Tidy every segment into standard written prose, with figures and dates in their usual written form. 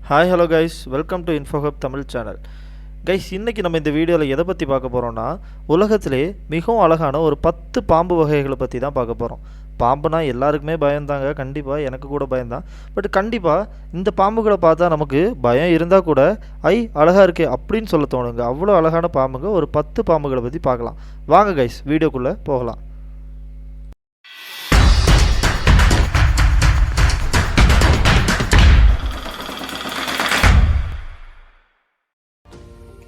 Hi hello guys, welcome to Infohub Tamil channel. Guys, இன்றைக்கி நம்ம இந்த வீடியோவில் எதை பற்றி பார்க்க போகிறோன்னா, உலகத்திலே மிகவும் அழகான ஒரு 10 பாம்பு வகைகளை பற்றி தான் பார்க்க போகிறோம். பாம்புனா எல்லாருக்குமே பயந்தாங்க, கண்டிப்பாக எனக்கு கூட பயந்தான். பட் கண்டிப்பாக இந்த பாம்புகளை பார்த்தா நமக்கு பயம் இருந்தால் கூட அழகாக இருக்கே அப்படின்னு சொல்ல தோணுங்க. அவ்வளோ அழகான பாம்புங்க. ஒரு 10 பாம்புகளை பற்றி பார்க்கலாம். வாங்க கைஸ், வீடியோக்குள்ளே போகலாம்.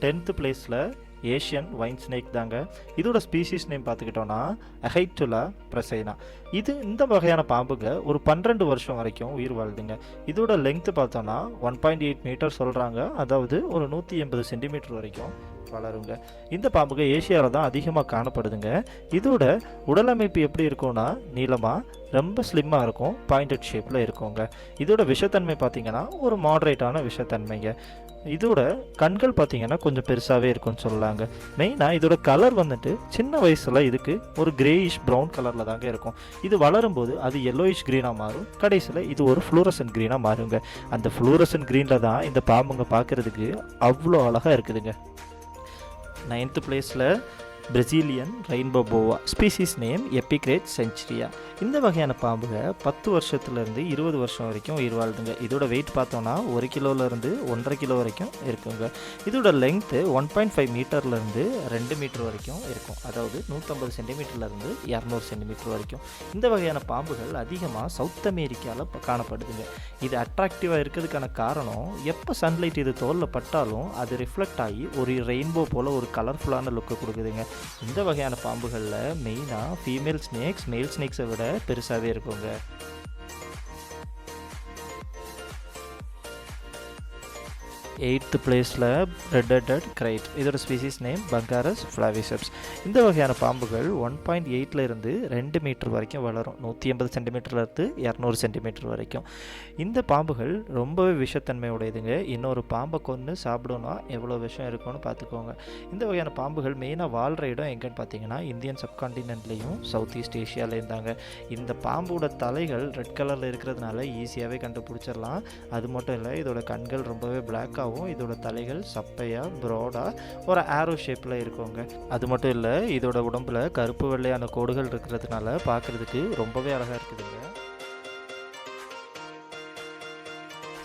10th பிளேஸில் ஏஷியன் வைன் ஸ்னேக் தாங்க. இதோட ஸ்பீசிஸ் நேம் பார்த்துக்கிட்டோன்னா அஹைட்டுலா பிரசைனா. இந்த வகையான பாம்புங்க ஒரு 12 வருஷம் வரைக்கும் உயிர் வாழ்துங்க. இதோட லெங்க்த்து பார்த்தோன்னா 1.8 மீட்டர் சொல்கிறாங்க, அதாவது ஒரு 180 சென்டிமீட்டர் வரைக்கும் வளருங்க. இந்த பாம்புங்க ஏஷியாவில் தான் அதிகமாக காணப்படுதுங்க. இதோட உடலமைப்பு எப்படி இருக்கும்னா நீளமாக ரொம்ப ஸ்லிம்மாக இருக்கும், பாயிண்டட் ஷேப்பில் இருக்குங்க. இதோட விஷத்தன்மை பார்த்திங்கன்னா ஒரு மாடரேட்டான விஷத்தன்மைங்க. இதோட கண்கள் பார்த்திங்கன்னா கொஞ்சம் பெருசாகவே இருக்கும்னு சொல்லலாங்க. மெயினாக இதோட கலர் வந்துட்டு சின்ன வயசில் இதுக்கு ஒரு கிரேயிஷ் ப்ரௌன் கலரில் தாங்க இருக்கும். இது வளரும்போது அது yellowish க்ரீனாக மாறும். கடைசியில் இது ஒரு ஃப்ளூரசன்ட் க்ரீனாக மாறுங்க. அந்த ஃப்ளூரசன்ட் க்ரீனில் தான் இந்த பாம்புங்க பார்க்குறதுக்கு அவ்வளோ அழகாக இருக்குதுங்க. 9th பிளேஸில் Brazilian Rainbow Boa, species name Epicrates cenchria. இந்த வகையான பாம்புக 10 வருஷத்துலேருந்து 20 வருஷம் வரைக்கும் உயிர் வாழ்துங்க. இதோட வெயிட் பார்த்தோன்னா 1 கிலோலேருந்து 1.5 கிலோ வரைக்கும் இருக்குங்க. இதோட லெங்க்த்து 1.5 மீட்டர்லேருந்து 2 மீட்டர் வரைக்கும் இருக்கும், அதாவது 150 சென்டிமீட்டர்லேருந்து 200 சென்டிமீட்டர் வரைக்கும். இந்த வகையான பாம்புகள் அதிகமாக சவுத் அமெரிக்காவில் காணப்படுதுங்க. இது அட்ராக்டிவாக இருக்கிறதுக்கான காரணம், எப்போ சன்லைட் இது தோலில் பட்டாலும் அது ரிஃப்ளெக்ட் ஆகி ஒரு ரெயின்போ போல் ஒரு கலர்ஃபுல்லான லுக்கு கொடுக்குதுங்க. இந்த வகையான பாம்புகளில் மெயினாக ஃபீமேல் ஸ்னேக்ஸ் மேல் ஸ்னேக்ஸை விட பெருசாகவே இருக்குங்க. 8th பிளேஸில் ரெட்-ஹெட்டட் கிரைட். இதோட ஸ்பீசிஸ் நேம் பங்காரஸ் ஃப்ளாவிசப்ஸ். இந்த வகையான பாம்புகள் 1.8 இருந்து 2 மீட்டர் வரைக்கும் வளரும், 180 சென்டிமீட்டர்லேருந்து 200 சென்டிமீட்டர் வரைக்கும். இந்த பாம்புகள் ரொம்பவே விஷத்தன்மை உடையதுங்க. இன்னொரு பாம்பை கொன்று சாப்பிடணும்னா எவ்வளோ விஷம் இருக்கும்னு பார்த்துக்கோங்க. இந்த வகையான பாம்புகள் மெயினாக வாழ்கிற இடம் எங்கன்னு பார்த்தீங்கன்னா இந்தியன் சப்கான்டினென்ட்லேயும் சவுத் ஈஸ்ட் ஏஷியாவில் இருந்தாங்க. இந்த பாம்போட தலைகள் ரெட் கலரில் இருக்கிறதுனால ஈஸியாகவே கண்டுபிடிச்சிடலாம். அது மட்டும் இல்லை, இதோட கண்கள் ரொம்பவே பிளாக்காக, இதோட தலைகள் சப்பையா ப்ராடா ஒரு ஆரோ ஷேப்ல இருக்குங்க. அது மட்டும் இல்லை, இதோட உடம்புல கருப்பு வெள்ளையான கோடுகள் இருக்கிறதுனால பார்க்கறதுக்கு ரொம்பவே அழகா இருக்குதுங்க.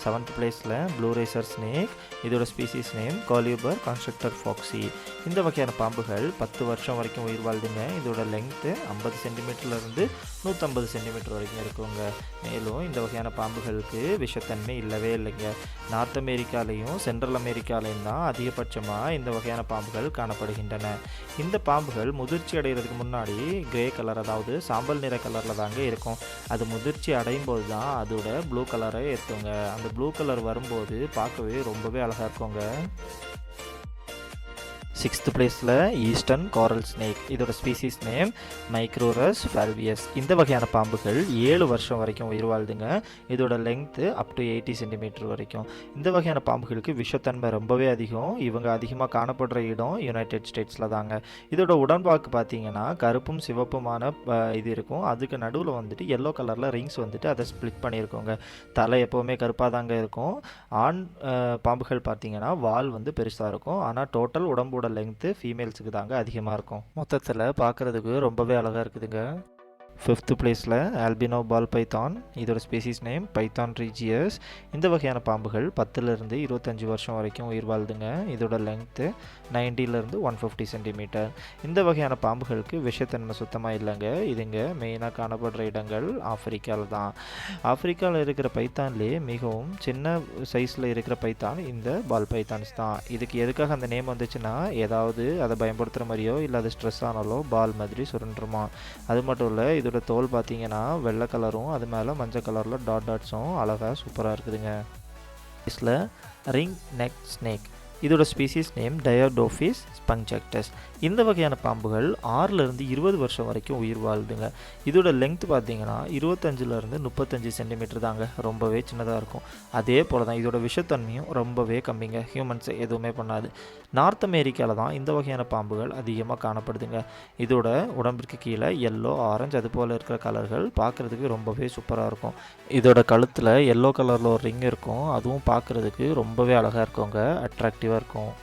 7th பிளேஸில் ப்ளூ ரேசர் ஸ்னேக். இதோட ஸ்பீசிஸ் நேம் காலியூபர் கான்ஸ்ட்ரக்டர் ஃபாக்ஸி. இந்த வகையான பாம்புகள் 10 வருஷம் வரைக்கும் உயிர் வாழ்துங்க. இதோட லெங்க்த்து 50 சென்டிமீட்டர்லேருந்து 150 சென்டிமீட்டர் வரைக்கும் இருக்குங்க. மேலும் இந்த வகையான பாம்புகளுக்கு விஷத்தன்மை இல்லவே இல்லைங்க. நார்த் அமெரிக்காலையும் சென்ட்ரல் அமெரிக்காலையும் தான் அதிகபட்சமாக இந்த வகையான பாம்புகள் காணப்படுகின்றன. இந்த பாம்புகள் முதிர்ச்சி அடைகிறதுக்கு முன்னாடி கிரே கலர், அதாவது சாம்பல் நிற கலரில் தாங்க இருக்கும். அது முதிர்ச்சி அடையும் போது தான் அதோட ப்ளூ கலரை ஏற்றுங்க. அந்த ப்ளூ கலர் வரும்போது பார்க்கவே ரொம்பவே அழகாக இருக்குங்க. 6th பிளேஸில் ஈஸ்டர்ன் காரல் ஸ்னேக். இதோட ஸ்பீசிஸ் நேம் மைக்ரோரஸ் ஃபால்வியஸ். இந்த வகையான பாம்புகள் 7 வருஷம் வரைக்கும் உயிர் வாழ்துங்க. இதோட லெங்க்த்து அப் டு 80 சென்டிமீட்டர் வரைக்கும். இந்த வகையான பாம்புகளுக்கு விஷத்தன்மை ரொம்பவே அதிகம். இவங்க அதிகமாக காணப்படுற இடம் யுனைடெட் ஸ்டேட்ஸில் தாங்க. இதோட உடன்பாக்கு பார்த்தீங்கன்னா கருப்பும் சிவப்புமான இது இருக்கும். அதுக்கு நடுவில் வந்துட்டு எல்லோ கலரில் ரிங்ஸ் வந்துட்டு அதை ஸ்ப்ளிட் பண்ணியிருக்கோங்க. தலை எப்போவுமே கருப்பாக தாங்க இருக்கும். ஆண் பாம்புகள் பார்த்தீங்கன்னா வால் வந்து பெருசாக இருக்கும். ஆனால் டோட்டல் உடம்போட லெங்க்த்து ஃபீமேல்ஸுக்கு தாங்க அதிகமாக இருக்கும். மொத்தத்தில் பார்க்குறதுக்கு ரொம்பவே அழகாக இருக்குதுங்க. 5th பிளேஸில் ஆல்பினோ பால் பைத்தான். இதோட ஸ்பீசிஸ் நேம் பைத்தான் ரீஜியஸ். இந்த வகையான பாம்புகள் 10லேருந்து 25 வருஷம் வரைக்கும் உயிர் வாழ்துங்க. இதோட லெங்க்த்து 90லேருந்து 150 சென்டிமீட்டர். இந்த வகையான பாம்புகளுக்கு விஷத்தன்மை சுத்தமாக இல்லைங்க. இதுங்க மெயினாக காணப்படுற இடங்கள் ஆப்பிரிக்காவில் தான். ஆப்பிரிக்காவில் இருக்கிற பைத்தான்லேயே மிகவும் சின்ன சைஸில் இருக்கிற பைத்தான் இந்த பால் பைத்தான்ஸ் தான். இதுக்கு எதுக்காக அந்த நேம் வந்துச்சுன்னா, ஏதாவது அதை பயன்படுத்துகிற மாதிரியோ இல்லை அது ஸ்ட்ரெஸ் ஆனாலோ பால் மாதிரி சுருண்டுருமா. அது மட்டும் இல்லை, இதோட தோல் பார்த்தீங்கன்னா வெள்ளை கலரும் அது மேலே மஞ்சள் கலரில் டாட்ஸும் அழகாக சூப்பராக இருக்குதுங்க. இதில் ரிங் நெக் ஸ்னேக். இதோட ஸ்பீசிஸ் நேம் டயோடோஃபிஸ் ஸ்பங்ஜக்டஸ். இந்த வகையான பாம்புகள் 6லேருந்து 20 வருஷம் வரைக்கும் உயிர் வாழுதுங்க. இதோட லெங்த் பார்த்தீங்கன்னா 25லேருந்து 35 சென்டிமீட்டர் தாங்க, ரொம்பவே சின்னதாக இருக்கும். அதே போல் தான் இதோட விஷத்தன்மையும் ரொம்பவே கம்மிங்க, ஹியூமன்ஸை எதுவுமே பண்ணாது. நார்த் அமெரிக்காவில் தான் இந்த வகையான பாம்புகள் அதிகமாக காணப்படுதுங்க. இதோட உடம்பிற்கு கீழே எல்லோ, ஆரஞ்சு அது போல் இருக்கிற கலர்கள் பார்க்குறதுக்கு ரொம்பவே சூப்பராக இருக்கும். இதோட கழுத்தில் எல்லோ கலரில் ஒரு ரிங் இருக்கும், அதுவும் பார்க்குறதுக்கு ரொம்பவே அழகாக இருக்குங்க, அட்ராக்டிவாக இருக்கும்.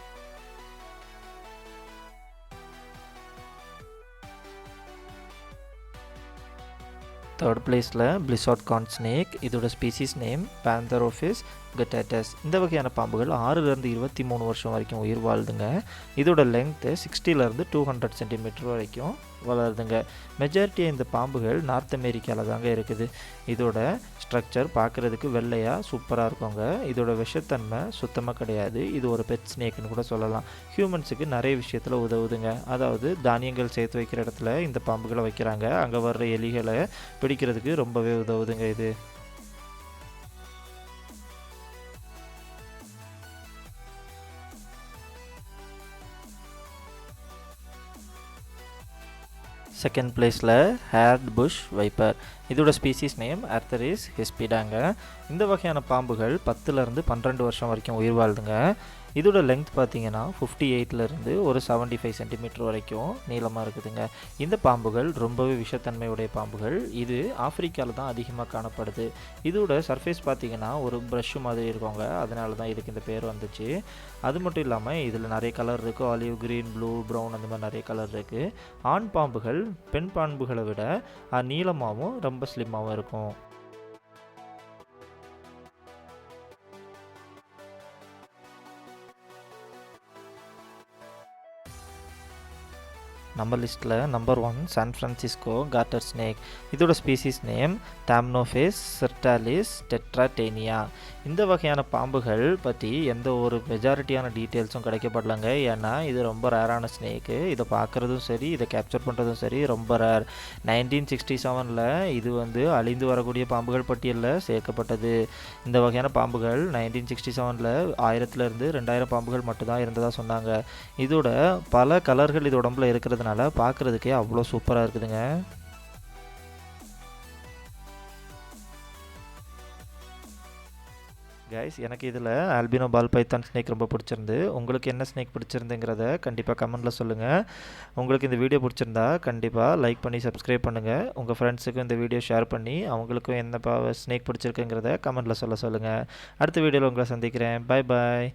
தேர்ட் பிளேஸில் பிளிசார்ட் கார்ன் ஸ்னேக். இதோட ஸ்பீசிஸ் நேம் பேந்தரோஃபிஸ் கட்டாட்டஸ். இந்த வகையான பாம்புகள் 6லேருந்து 23 வருஷம் வரைக்கும் உயிர் வாழுதுங்க. இதோட லெங்க்த்து 60லேருந்து 200 சென்டிமீட்டர் வரைக்கும் வளருதுங்க. மெஜாரிட்டியாக இந்த பாம்புகள் நார்த் அமெரிக்காவில் தாங்க இருக்குது. இதோட ஸ்ட்ரக்சர் பார்க்குறதுக்கு வெள்ளையாக சூப்பராக இருக்குங்க. இதோட விஷத்தன்மை சுத்தமாக கிடையாது. இது ஒரு பெட் ஸ்னேக்னு கூட சொல்லலாம். ஹியூமன்ஸுக்கு நிறைய விஷயத்தில் உதவுதுங்க. அதாவது தானியங்கள் சேர்த்து வைக்கிற இடத்துல இந்த பாம்புகளை வைக்கிறாங்க, அங்கே வர்ற எலிகளை பிடிக்கிறதுக்கு ரொம்பவே உதவுதுங்க இது. செகண்ட் பிளேஸில் ஹேர்ட் புஷ் வைப்பர். இதோட ஸ்பீசிஸ் நேம் ஆர்த்தரிஸ் ஹிஸ்பிடாங்க. இந்த வகையான பாம்புகள் 10லேருந்து 12 வருஷம் வரைக்கும் உயிர் வாழுதுங்க. இதோட லெங்த் பார்த்தீங்கன்னா 58லேருந்து ஒரு 75 சென்டிமீட்டர் வரைக்கும் நீளமாக இருக்குதுங்க. இந்த பாம்புகள் ரொம்பவே விஷத்தன்மையுடைய பாம்புகள். இது ஆப்பிரிக்காவில் தான் அதிகமாக காணப்படுது. இதோட சர்ஃபேஸ் பார்த்தீங்கன்னா ஒரு ப்ரஷ் மாதிரி இருக்குங்க, அதனால தான் இதுக்கு இந்த பேர் வந்துச்சு. அது மட்டும் இல்லாமல் இதில் நிறைய கலர் இருக்குது, ஆலிவ் க்ரீன், ப்ளூ, ப்ரௌன் அந்த மாதிரி நிறைய கலர் இருக்குது. ஆண் பாம்புகள் பெண் பாம்புகளை விட நீளமாகவும் ரொம்ப ஸ்லிம்மாகவும் இருக்கும். நம்ம லிஸ்ட்டில் number 1 San Francisco garter snake. இதோட species name Thamnophis sirtalis tetrataenia. இந்த வகையான பாம்புகள் பற்றி எந்த ஒரு மெஜாரிட்டியான டீட்டெயில்ஸும் கிடைக்கப்படலைங்க. ஏன்னா இது ரொம்ப ரேரான ஸ்னேக்கு. இதை பார்க்குறதும் சரி, இதை கேப்சர் பண்ணுறதும் சரி ரொம்ப ரேர். 1967 இது அழிந்து வரக்கூடிய பாம்புகள் பட்டியலில் சேர்க்கப்பட்டது. இந்த வகையான பாம்புகள் 1967 1000லேருந்து 2000 பாம்புகள் மட்டும்தான் இருந்ததாக சொன்னாங்க. இதோட பல கலர்கள் இது உடம்புல இருக்கிறதுனால பார்க்குறதுக்கே அவ்வளோ சூப்பராக இருக்குதுங்க. கைஸ், எனக்கு இதில் ஆல்பினோ பால் பைத்தான் ஸ்னேக் ரொம்ப பிடிச்சிருந்து. உங்களுக்கு என்ன ஸ்னேக் பிடிச்சிருந்துங்கிறத கண்டிப்பாக கமெண்ட்டில் சொல்லுங்கள். உங்களுக்கு இந்த வீடியோ பிடிச்சிருந்தா கண்டிப்பாக லைக் பண்ணி சப்ஸ்கிரைப் பண்ணுங்கள். உங்கள் ஃப்ரெண்ட்ஸுக்கும் இந்த வீடியோ ஷேர் பண்ணி அவங்களுக்கும் என்ன ஸ்னேக் பிடிச்சிருக்குங்கிறத கமெண்ட்டில் சொல்லுங்கள். அடுத்த வீடியோவில் உங்களை சந்திக்கிறேன். பாய் பாய்.